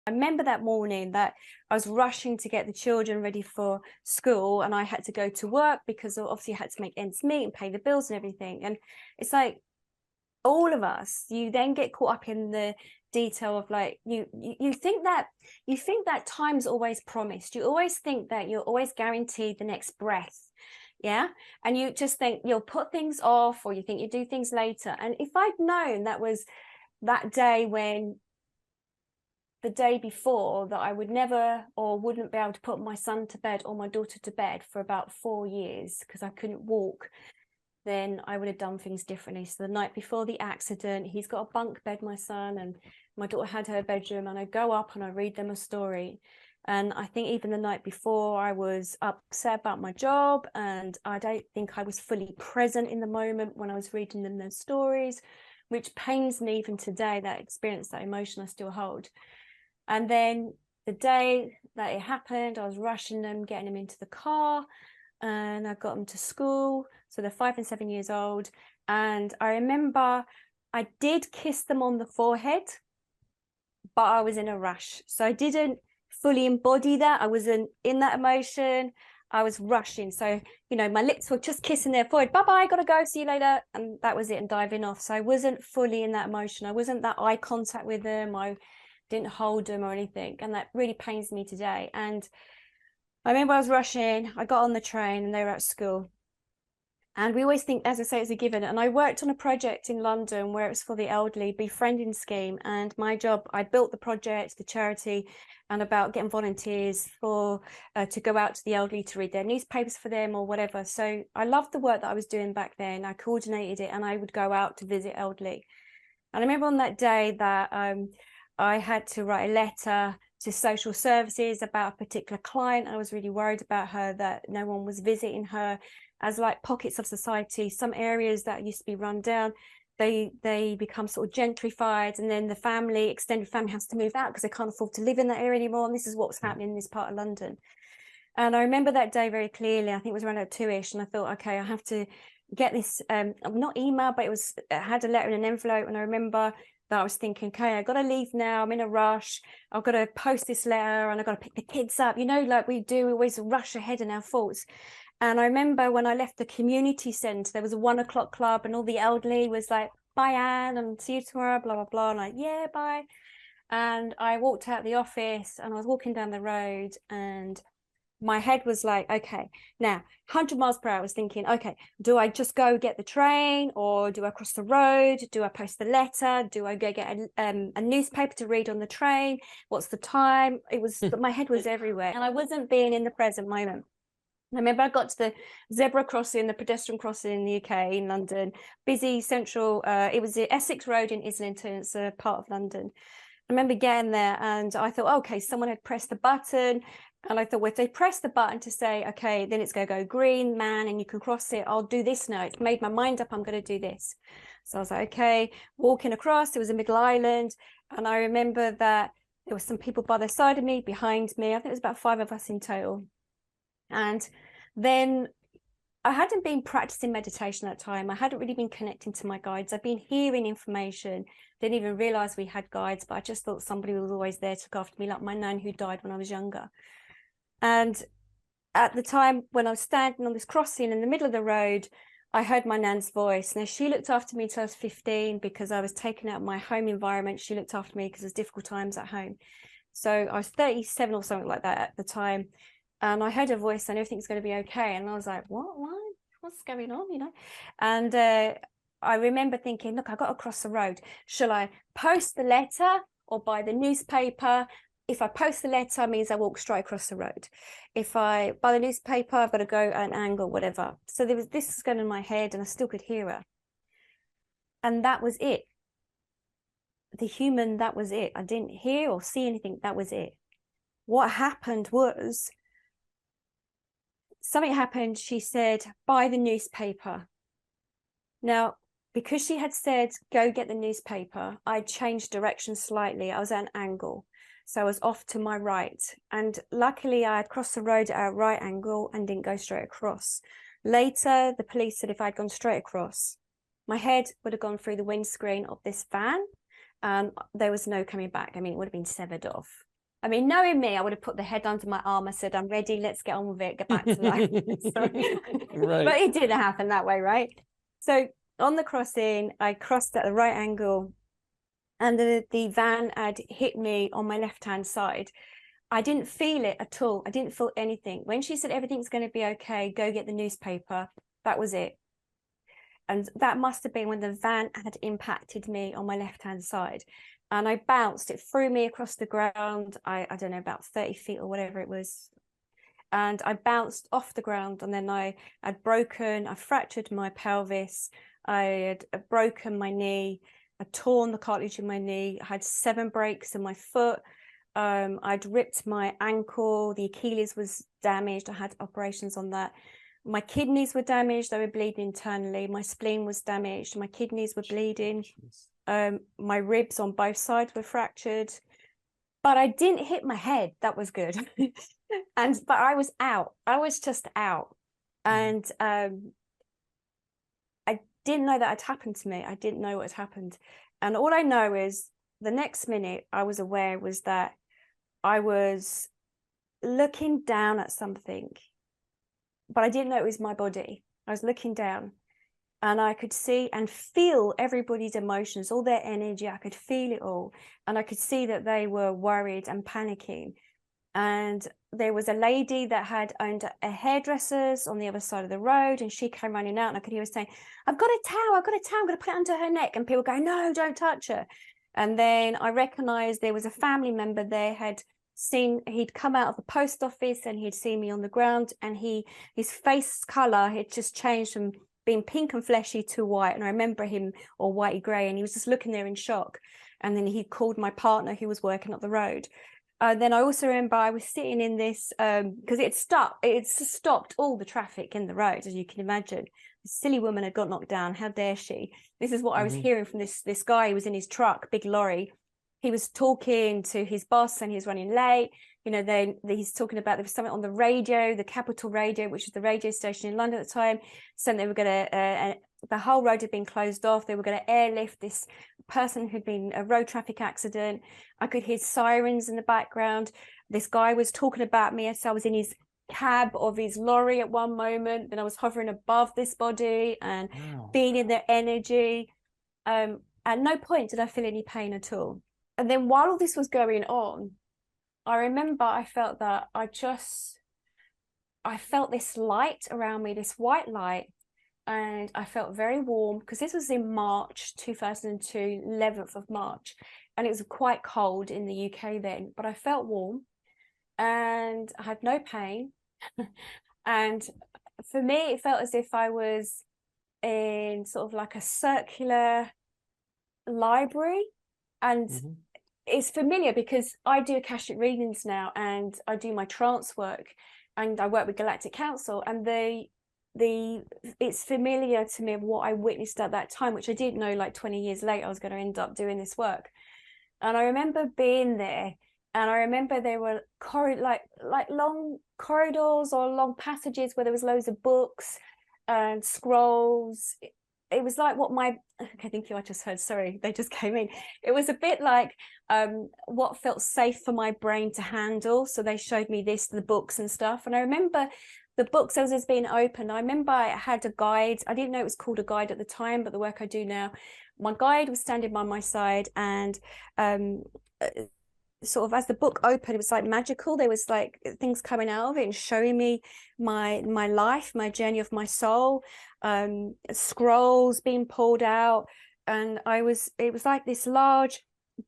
I remember that morning that I was rushing to get the children ready for school, and I had to go to work because obviously I had to make ends meet and pay the bills and everything. And it's like, all of us, you then get caught up in the detail of like, you think that time's always promised. You always think that you're always guaranteed the next breath. Yeah. And you just think you'll put things off, or you think you do things later. And if I'd known that was that day, when the day before, that I would never or wouldn't be able to put my son to bed or my daughter to bed for about 4 years because I couldn't walk, then I would have done things differently. So the night before the accident, he's got a bunk bed, my son, and my daughter had her bedroom, and I go up and I read them a story. And I think even the night before, I was upset about my job, and I don't think I was fully present in the moment when I was reading them those stories, which pains me even today, that experience, that emotion I still hold. And then the day that it happened, I was rushing them, getting them into the car, and I got them to school. So they're 5 and 7 years old. And I remember I did kiss them on the forehead, but I was in a rush. So I didn't fully embody that. I wasn't in that emotion. I was rushing. So, you know, my lips were just kissing their forehead. Bye-bye, gotta go, see you later. And that was it, and diving off. So I wasn't fully in that emotion. I wasn't that eye contact with them. I didn't hold them or anything. And that really pains me today. And I remember I was rushing. I got on the train and they were at school. And we always think, as I say, it's a given. And I worked on a project in London where it was for the elderly, befriending scheme. And my job, I built the project, the charity, and about getting volunteers for to go out to the elderly to read their newspapers for them or whatever. So I loved the work that I was doing back then. I coordinated it, and I would go out to visit elderly. And I remember on that day that I had to write a letter to social services about a particular client. I was really worried about her, that no one was visiting her, as like pockets of society, some areas that used to be run down, they become sort of gentrified, and then the family, extended family, has to move out because they can't afford to live in that area anymore. And this is what's happening in this part of London. And I remember that day very clearly. I think it was around 2ish, and I thought, okay, I have to get this, not email, but it had a letter in an envelope. And I remember that I was thinking, okay, I got to leave now. I'm in a rush. I've got to post this letter, and I've got to pick the kids up. You know, like we do, we always rush ahead in our thoughts. And I remember when I left the community centre, there was a 1 o'clock club, and all the elderly was like, bye, Anne, and see you tomorrow, blah, blah, blah. And I'm like, yeah, bye. And I walked out the office, and I was walking down the road, and my head was like, okay, now 100 miles per hour. I was thinking, okay, do I just go get the train, or do I cross the road? Do I post the letter? Do I go get a newspaper to read on the train? What's the time? It was, my head was everywhere, and I wasn't being in the present moment. I remember I got to the zebra crossing, the pedestrian crossing in the UK, in London, busy central, it was the Essex Road in Islington, it's a part of London. I remember getting there, and I thought, okay, someone had pressed the button, and I thought, well, if they press the button to say, okay, then it's going to go green, man, and you can cross it, I'll do this now. It made my mind up, I'm going to do this. So I was like, okay, walking across, it was a middle island, and I remember that there were some people by the side of me, behind me. I think it was about 5 of us in total. And then I hadn't been practicing meditation at that time. I hadn't really been connecting to my guides. I'd been hearing information, didn't even realize we had guides, but I just thought somebody was always there to look after me, like my nan who died when I was younger. And at the time when I was standing on this crossing in the middle of the road, I heard my nan's voice. Now, she looked after me till I was 15 because I was taken out of my home environment. She looked after me because there's difficult times at home. So I was 37 or something like that at the time. And I heard a voice saying everything's going to be okay. And I was like, what's going on, you know? And I remember thinking, look, I've got to cross the road. Shall I post the letter or buy the newspaper? If I post the letter, it means I walk straight across the road. If I buy the newspaper, I've got to go at an angle, whatever. So this was going in my head, and I still could hear her. And that was it. The human, that was it. I didn't hear or see anything. That was it. What happened was, something happened. She said, buy the newspaper. Now, because she had said, go get the newspaper, I changed direction slightly. I was at an angle. So I was off to my right. And luckily, I had crossed the road at a right angle and didn't go straight across. Later, the police said if I'd gone straight across, my head would have gone through the windscreen of this van. There was no coming back. I mean, it would have been severed off. I mean, knowing me, I would have put the head under my arm. I said, I'm ready. Let's get on with it. Get back to life. Right. But it didn't happen that way, right? So on the crossing, I crossed at the right angle, and the van had hit me on my left-hand side. I didn't feel it at all. I didn't feel anything. When she said everything's going to be okay, go get the newspaper, that was it. And that must have been when the van had impacted me on my left-hand side. And I bounced, it threw me across the ground. I don't know, about 30 feet or whatever it was. And I bounced off the ground, and then I fractured my pelvis. I had broken my knee. I'd torn the cartilage in my knee. I had 7 breaks in my foot. I'd ripped my ankle. The Achilles was damaged. I had operations on that. My kidneys were damaged. They were bleeding internally. My spleen was damaged. My kidneys were bleeding. My ribs on both sides were fractured. But I didn't hit my head. That was good. But I was out. I was just out. And I didn't know that had happened to me. I didn't know what had happened. And all I know is the next minute I was aware was that I was looking down at something, but I didn't know it was my body. I was looking down, and I could see and feel everybody's emotions, all their energy. I could feel it all. And I could see that they were worried and panicking. And there was a lady that had owned a hairdresser's on the other side of the road, and she came running out, and I could hear her saying, I've got a towel, I'm going to put it under her neck. And people go, no, don't touch her. And then I recognized there was a family member there, he'd come out of the post office, and he'd seen me on the ground, and his face color had just changed from being pink and fleshy to white. And I remember him all whitey gray, and he was just looking there in shock. And then he called my partner who was working up the road. Then I also remember I was sitting in this, because it stopped all the traffic in the road, as you can imagine. The silly woman had got knocked down. How dare she? This is what I was hearing from this guy who was in his truck, big lorry. He was talking to his boss, and he was running late. You know, then he's talking about there was something on the radio, the Capital Radio, which was the radio station in London at the time. So they were going to, the whole road had been closed off. They were going to airlift this person who'd been a road traffic accident. I could hear sirens in the background. This guy was talking about me as I was in his cab of his lorry at one moment. Then I was hovering above this body and feeling their energy. At no point did I feel any pain at all. And then while all this was going on, I remember I felt that I felt this light around me, this white light, and I felt very warm, because this was in March 2002, 11th of March, and it was quite cold in the UK then, but I felt warm and I had no pain. And for me, it felt as if I was in sort of like a circular library. And it's familiar because I do Akashic readings now, and I do my trance work, and I work with Galactic Council, and it's familiar to me of what I witnessed at that time, which I didn't know like 20 years later I was going to end up doing this work. And I remember being there, and I remember there were like long corridors or long passages where there was loads of books and scrolls. It was like okay, thank you, I just heard, sorry, they just came in. It was a bit like what felt safe for my brain to handle. So they showed me the books and stuff. And I remember the books as it's being opened. I remember I had a guide. I didn't know it was called a guide at the time, but the work I do now, my guide was standing by my side, and sort of as the book opened, it was like magical. There was like things coming out of it and showing me my life, my journey of my soul, scrolls being pulled out. And it was like this large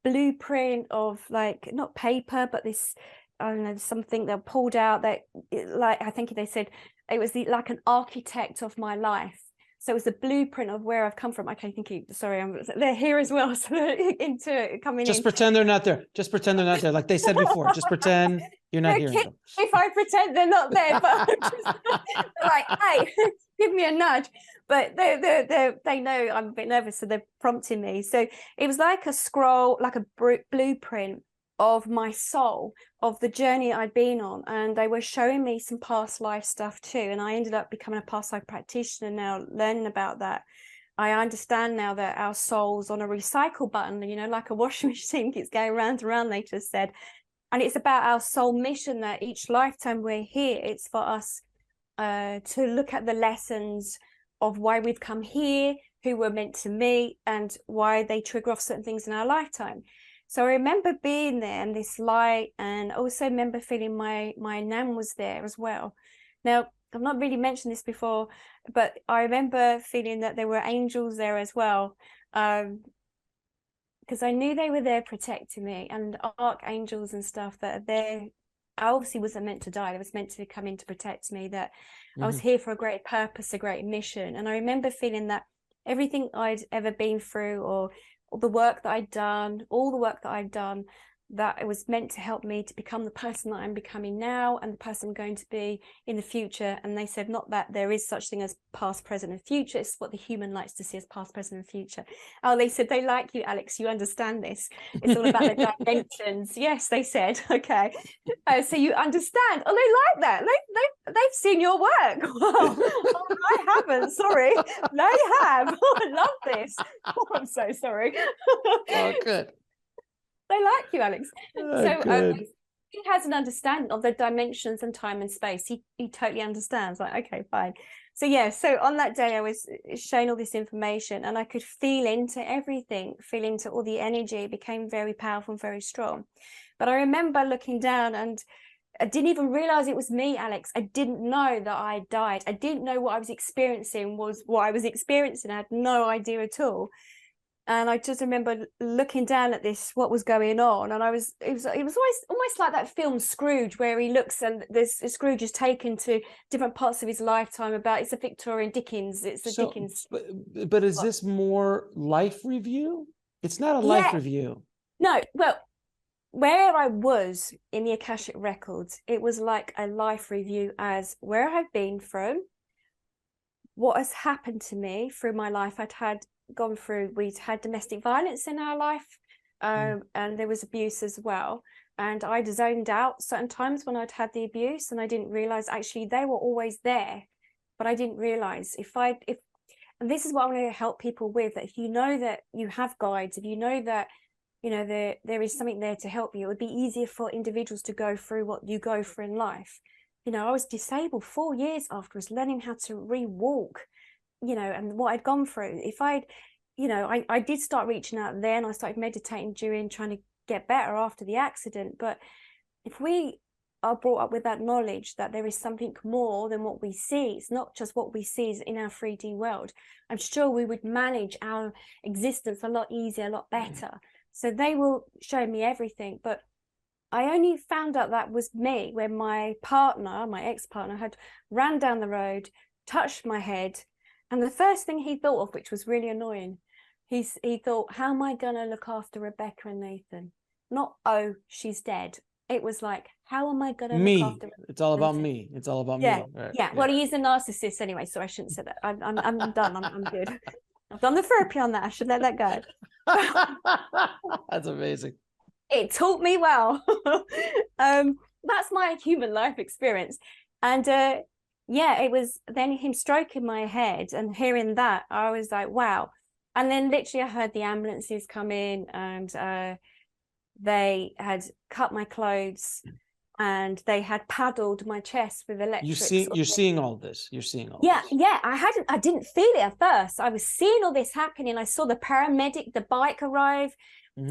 blueprint of, like, not paper, but this, I don't know, something that pulled out that, like, I think they said it was like an architect of my life. So it was the blueprint of where I've come from. Okay, thank you. Sorry, they're here as well. So they're Just pretend they're not there. Just pretend they're not there. Like they said before, just pretend you're not hearing them. If I pretend they're not there, but they're like, hey, give me a nudge. But they know I'm a bit nervous, so they're prompting me. So it was like a scroll, like a blueprint of my soul, of the journey I'd been on, and they were showing me some past life stuff too, and I ended up becoming a past life practitioner now, learning about that. I understand now that our soul's on a recycle button, you know, like a washing machine keeps going round and round, they just said. And it's about our soul mission, that each lifetime we're here, it's for us to look at the lessons of why we've come here, who we're meant to meet, and why they trigger off certain things in our lifetime. So I remember being there in this light, and also remember feeling my nan was there as well. Now, I've not really mentioned this before, but I remember feeling that there were angels there as well, because I knew they were there protecting me, and archangels and stuff that are there. I obviously wasn't meant to die. I was meant to come in to protect me, that I was here for a great purpose, a great mission. And I remember feeling that everything I'd ever been through, or the work that I'd done, all the work that I'd done, that it was meant to help me to become the person that I'm becoming now, and the person I'm going to be in the future. And they said, not that there is such thing as past, present, and future. It's what the human likes to see as past, present, and future. Oh, they said, they like you, Alex. You understand this. It's all about the dimensions. Yes, they said. Okay. So you understand. Oh, they like that. They've seen your work. Well, I haven't. Sorry. They have. Oh, I love this. Oh, I'm so sorry. Oh, good. They like you, Alex. Oh, so he has an understanding of the dimensions and time and space. He totally understands. Like, okay, fine. So yeah, so on that day I was shown all this information, and I could feel into everything, feel into all the energy. It became very powerful and very strong. But I remember looking down, and I didn't even realize it was me, Alex. I didn't know that I died. I didn't know what I was experiencing was what I was experiencing. I had no idea at all. And I just remember looking down at this, what was going on, and it was almost like that film Scrooge, where he looks and Scrooge is taken to different parts of his lifetime. About, it's a Victorian Dickens, it's a Dickens. But is this more life review? It's not a life review. No, well, where I was in the Akashic records, it was like a life review, as where I've been from, what has happened to me through my life. We'd had domestic violence in our life, and there was abuse as well. And I'd zoned out certain times when I'd had the abuse, and I didn't realize actually they were always there, but I didn't realize and this is what I want to help people with, that if you know that you have guides, if you know that, you know, there is something there to help you, it would be easier for individuals to go through what you go through in life. You know, I was disabled 4 years afterwards, learning how to re-walk, you know, and what I'd gone through. If I'd, you know, I did start reaching out then. I started meditating during, trying to get better after the accident. But if we are brought up with that knowledge that there is something more than what we see, it's not just what we see in our 3D world, I'm sure we would manage our existence a lot easier, a lot better. So they will show me everything. But I only found out that was me when my partner, my ex-partner, had ran down the road, touched my head, and the first thing he thought of, which was really annoying, he thought, how am I going to look after Rebecca and Nathan? Not, oh, she's dead. It was like, how am I going to look after Rebecca? It's all about me. It's all about me. Right. Yeah. Well, he is a narcissist anyway, so I shouldn't say that. I'm done. I'm good. I've done the therapy on that. I should let that go. That's amazing. It taught me well. That's my human life experience. And yeah, it was then him stroking my head and hearing that, I was like, wow. And then literally I heard the ambulances come in, and they had cut my clothes, and they had paddled my chest with electric. You're seeing all this. You're seeing all this. Yeah. I didn't feel it at first. I was seeing all this happening. I saw the paramedic, the bike arrive.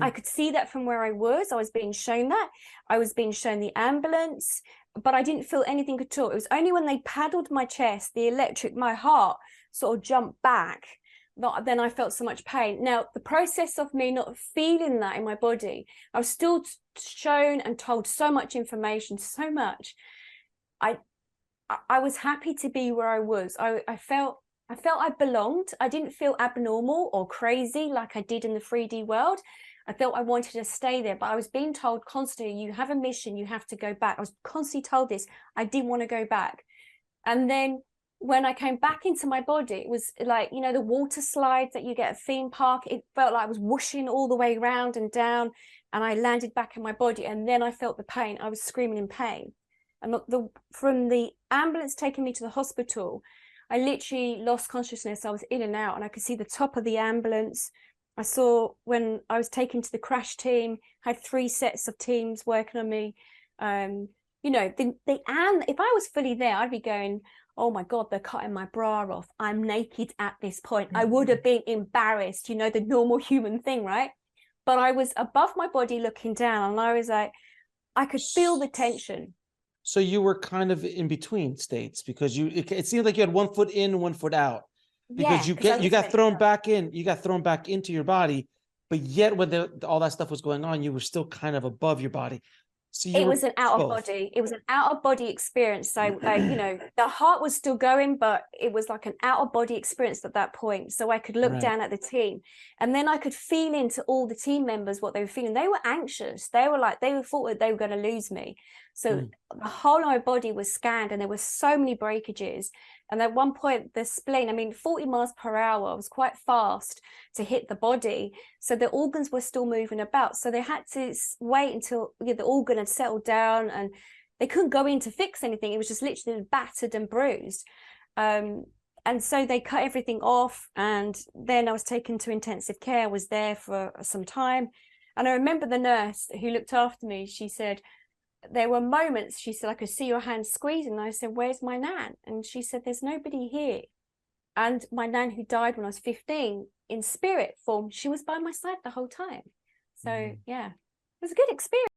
I could see that from where I was being shown that. I was being shown the ambulance, but I didn't feel anything at all. It was only when they paddled my chest, the electric, my heart sort of jumped back, that then I felt so much pain. Now, the process of me not feeling that in my body, I was still shown and told so much information, so much. I was happy to be where I was. I felt I belonged. I didn't feel abnormal or crazy like I did in the 3D world. I felt I wanted to stay there, but I was being told constantly, you have a mission, you have to go back. I was constantly told this. I didn't want to go back. And then when I came back into my body, it was like, you know, the water slides that you get at a theme park. It felt like I was whooshing all the way around and down, and I landed back in my body. And then I felt the pain. I was screaming in pain. And from the ambulance taking me to the hospital, I literally lost consciousness. I was in and out, and I could see the top of the ambulance. I saw when I was taken to the crash team, had 3 sets of teams working on me. You know, and if I was fully there, I'd be going, oh my God, they're cutting my bra off. I'm naked at this point. I would have been embarrassed, you know, the normal human thing, right? But I was above my body looking down, and I was like, I could feel the tension. So you were kind of in between states, because it seemed like you had 1 foot in, 1 foot out, because Yeah, you got thrown back in, you got thrown back into your body, but yet when all that stuff was going on, you were still kind of above your body. So it was an out of body. It was an out of body experience. So, you know, the heart was still going, but it was like an out of body experience at that point. So I could look down at the team, and then I could feel into all the team members what they were feeling. They were anxious. They were like, they thought that they were going to lose me. So the whole of my body was scanned, and there were so many breakages. And at one point, the spleen, I mean, 40 miles per hour was quite fast to hit the body. So the organs were still moving about. So they had to wait until the organ had settled down, and they couldn't go in to fix anything. It was just literally battered and bruised. And so they cut everything off. And then I was taken to intensive care. I was there for some time. And I remember the nurse who looked after me, she said, there were moments, she said, I could see your hand squeezing. And I said, where's my nan? And she said, there's nobody here. And my nan, who died when I was 15, in spirit form, she was by my side the whole time. So yeah, it was a good experience.